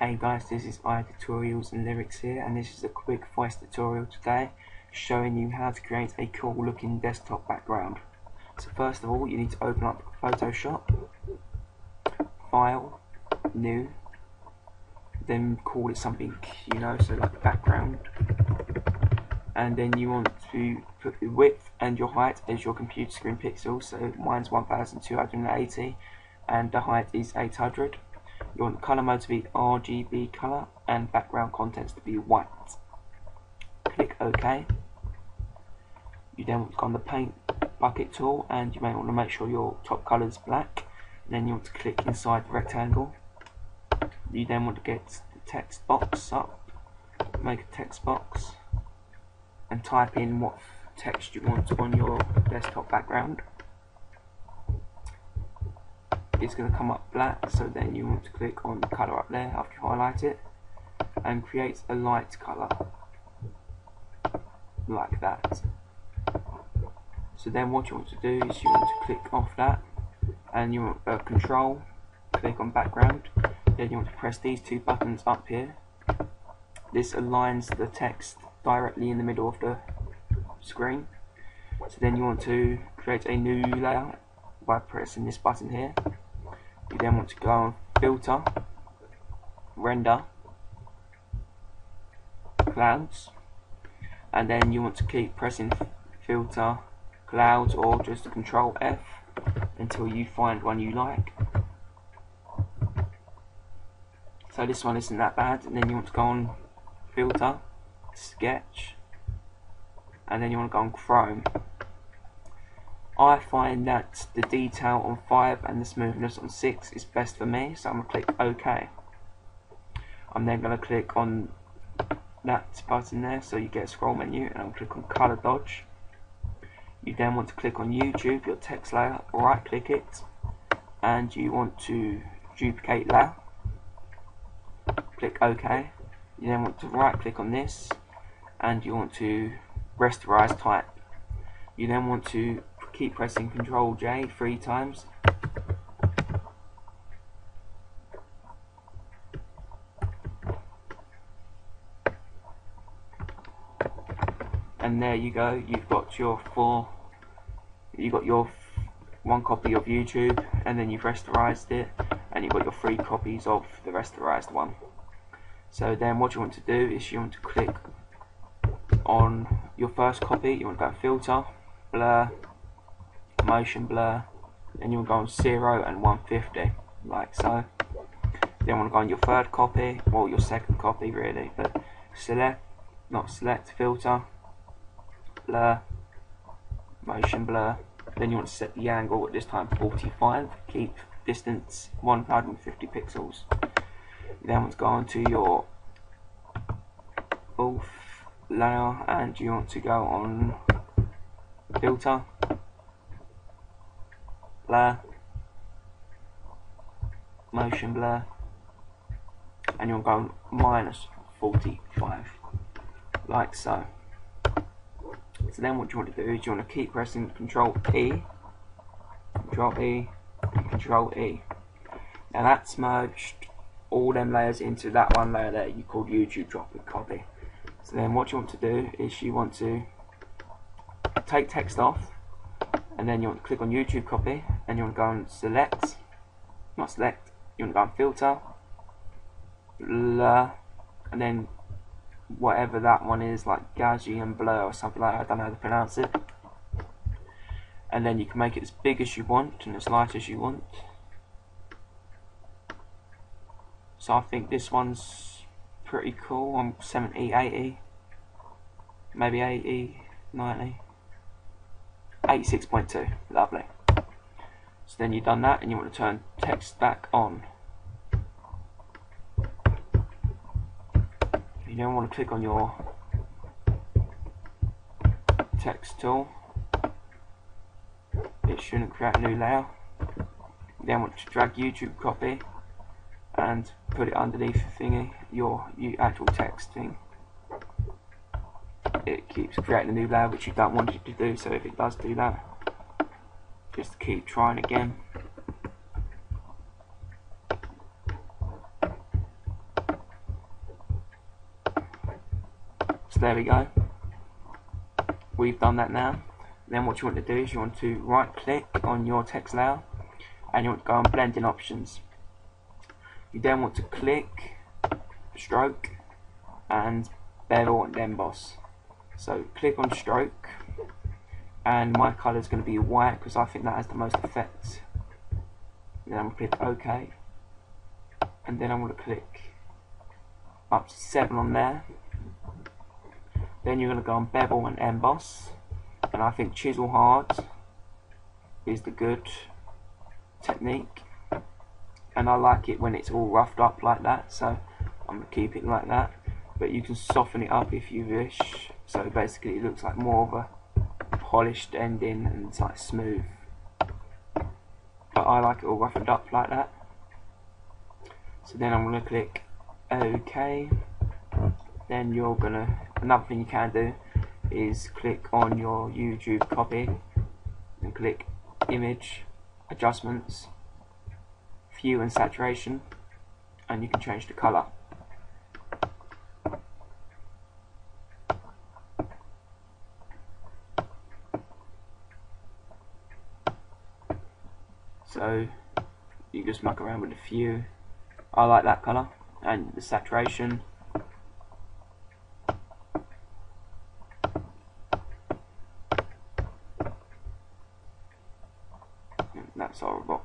Hey guys, this is iTutorials and Lyrics here, and this is a quick voice tutorial today showing you how to create a cool looking desktop background. So first of all, you need to open up Photoshop, File, New, then call it something, so like background, and then you want to put the width and your height as your computer screen pixels. So mine's 1280 and the height is 800. You want the colour mode to be RGB colour and background contents to be white. Click OK. You then want to go on the paint bucket tool, and you may want to make sure your top colour is black. And then you want to click inside the rectangle. You then want to get the text box up, make a text box, and type in what text you want on your desktop background. It's going to come up black, so then you want to click on the colour up there after you highlight it and create a light colour like that. So then what you want to do is you want to click off that, and you want control, click on background, then you want to press these two buttons up here. This aligns the text directly in the middle of the screen. So then you want to create a new layer by pressing this button here. You then want to go on Filter, Render, Clouds, and then you want to keep pressing Filter, Clouds, or just Control F until you find one you like. So this one isn't that bad, and then you want to go on Filter, Sketch, and then you want to go on Chrome. I find that the detail on 5 and the smoothness on 6 is best for me, so I'm going to click OK. I'm then going to click on that button there, so you get a scroll menu, and I'm going to click on Color Dodge. You then want to click on YouTube, your text layer, right click it, and you want to duplicate layer. Click OK. You then want to right click on this, and you want to rasterize type. You then want to keep pressing Ctrl J 3 times. And there you go, you've got your one copy of YouTube, and then you've rasterized it, and you've got your 3 copies of the rasterized one. So then what you want to do is you want to click on your first copy. You want to go Filter, Blur, Motion Blur, and you want to go on 0 and 150, like so. Then you want to go on your third copy, or your second copy really, but select, Filter, Blur, Motion Blur. Then you want to set the angle, at this time 45, keep distance 150 pixels. You then want to go on to your fourth layer, and you want to go on Filter, Blur, Motion Blur, and you'll go minus 45, like so. So then what you want to do is you want to keep pressing Control E, Control E, and Control E. Now that's merged all them layers into that one layer there you called YouTube droplet copy. So then what you want to do is you want to take text off, and then you want to click on YouTube copy, and you want to go on select, not select, you want to go on Filter, Blur, and then whatever that one is, like Gaussian Blur or something like that, I don't know how to pronounce it. And then you can make it as big as you want and as light as you want. So I think this one's pretty cool. I'm 70, 80, maybe 80, 90, 86.2, lovely. So then you've done that, and you want to turn text back on. You then want to click on your text tool. It shouldn't create a new layer. You then want to drag YouTube copy and put it underneath the thingy, your actual text thing. It keeps creating a new layer, which you don't want it to do, so if it does do that, just keep trying again. there we go. We've done that now. Then what you want to do is you want to right click on your text layer and you want to go on blending options. You then want to click stroke and bevel and emboss. So click on stroke, and my colour is going to be white because I think that has the most effect. Then I'm going to click OK, and then I'm going to click up to 7 on there. Then you're going to go on bevel and emboss, and I think chisel hard is the good technique, and I like it when it's all roughed up like that, so I'm going to keep it like that. But you can soften it up if you wish, so basically it looks like more of a polished ending and it's like smooth. But I like it all roughened up like that. So then I'm going to click OK. Then you're going to, another thing you can do is click on your YouTube copy and click image, adjustments, hue and saturation, and you can change the colour. So you just muck around with the hue. I like that colour, and the saturation. That's horrible.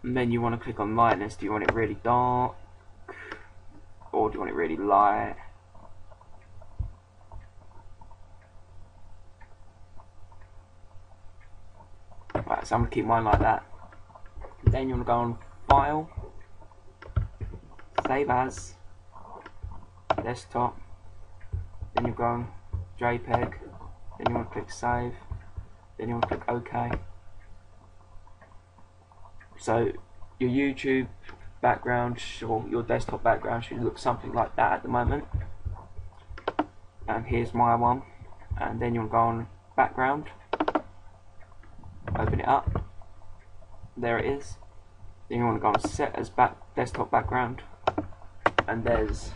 And then you want to click on lightness. Do you want it really dark, or do you want it really light? Right, so I'm going to keep mine like that. Then you want to go on File, Save As, Desktop, then you go on JPEG, then you want to click Save, then you want to click OK. So your YouTube background or your desktop background should look something like that at the moment. And here's my one. And then you'll go on background, open it up, there it is. Then you want to go on set as desktop background, and there's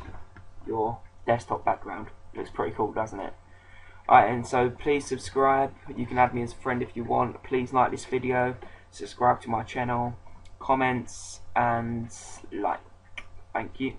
your desktop background. Looks pretty cool, doesn't it? Alright, and so please subscribe. You can add me as a friend if you want. Please like this video, subscribe to my channel, comments and like. Thank you.